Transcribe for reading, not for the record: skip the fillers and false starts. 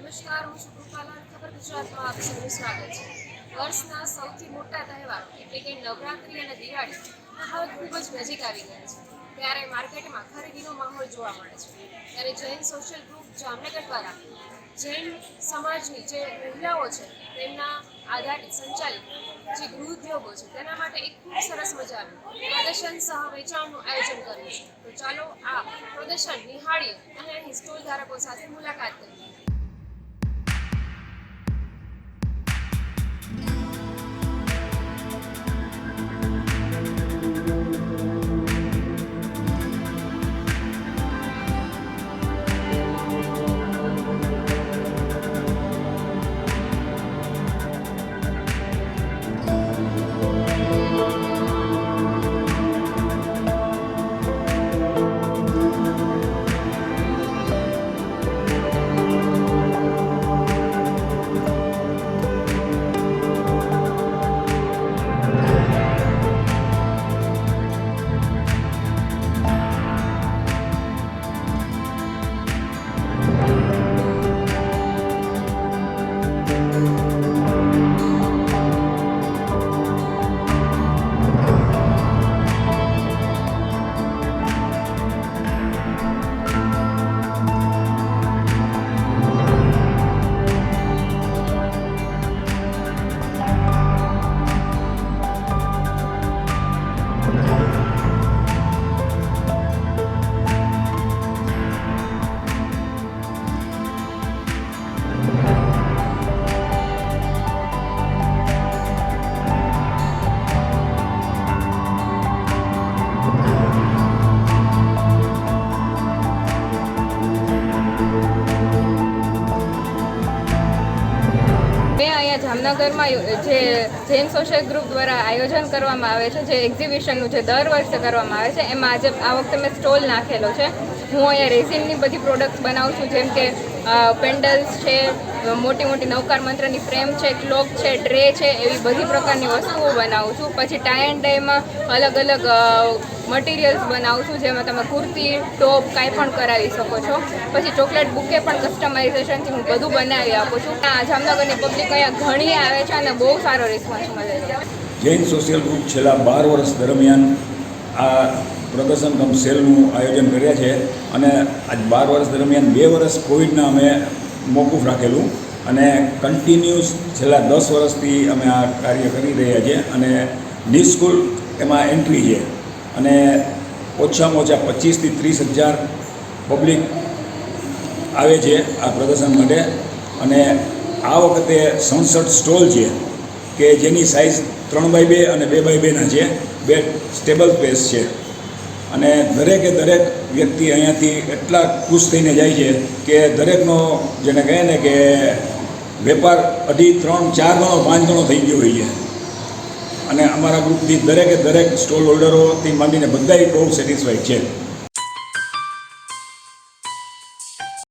નમસ્કાર, હું છું કૃપાલાલ. ખબર ગુજરાતમાં આપ સૌનું સ્વાગત છે. વર્ષના સૌથી મોટા તહેવાર એટલે કે નવરાત્રિ અને દિવાળી હવે ખૂબ જ નજીક આવી ગયા છે. ત્યારે માર્કેટમાં ખરીદીનો માહોલ જોવા મળે છે. ત્યારે જૈન સોશિયલ ગ્રુપ જામનગર દ્વારા જૈન સમાજની જે મહિલાઓ છે તેમના આધારિત સંચાલિત જે ગૃહ ઉદ્યોગો છે તેના માટે એક ખૂબ સરસ મજાનું પ્રદર્શન સહ વેચાણનું આયોજન કર્યું છે. તો ચાલો આ પ્રદર્શન નિહાળીએ અને અહીં સ્ટોલ ધારકો સાથે મુલાકાત કરીએ. જામનગરમાં જે જૈન સોશિયલ ગ્રુપ દ્વારા આયોજન કરવામાં આવે છે, જે એક્ઝિબિશનનું જે દર વર્ષે કરવામાં આવે છે, એમાં આજે આ વખતે મેં સ્ટોલ નાખેલો છે. હું અહીંયા રેઝિનની બધી પ્રોડક્ટ્સ બનાવું છું, જેમ કે પેન્ડલ્સ છે, મોટી મોટી નવકાર મંત્રની ફ્રેમ છે, ક્લોક છે, ટ્રે છે, એવી બધી પ્રકારની વસ્તુઓ બનાવું છું. પછી ટાઈ એન્ડ ડાયમાં અલગ અલગ મટીરિયલ્સ બનાવું છું, જેમાં તમે કુર્તી, ટોપ કાંઈ પણ કરાવી શકો છો. પછી ચોકલેટ બુકે પણ કસ્ટમાઇઝેશનથી હું બધું બનાવી આપું છું. આ જામનગરની પબ્લિક અહીંયા ઘણી આવે છે અને બહુ સારો રિસ્પોન્સ મળે છે. જૈન સોશિયલ ગ્રુપ છેલ્લા 12 વર્ષ દરમિયાન આ પ્રદર્શન કમ સેલનું આયોજન કર્યા છે અને આજ 12 વર્ષ દરમિયાન 2 વર્ષ કોવિડના અમે મોકૂફ રાખેલું અને કન્ટિન્યુઅસ છેલ્લા 10 વર્ષથી અમે આ કાર્ય કરી રહ્યા છીએ અને નિઃશુલ્ક એમાં એન્ટ્રી છે અને ઓછામાં ઓછા 25,000 થી 30,000 પબ્લિક આવે છે આ પ્રદર્શન માટે. અને આ વખતે 67 સ્ટોલ છે કે જેની સાઇઝ 3x2 અને 2x2ના છે. 2 સ્ટેબલ સ્પેસ છે અને દરેકે દરેક વ્યક્તિ અહીંયાથી એટલા ખુશ થઈને જાય છે કે દરેકનો જેને કહે ને કે વેપાર 2.5, 3, 4 ગણો 5 ગણો થઈ ગયો હોય છે. અને અમારા ગ્રુપથી દરેકે દરેક સ્ટોલ હોલ્ડરોથી માંડીને બધાય બહુ સેટિસ્ફાઈડ છે.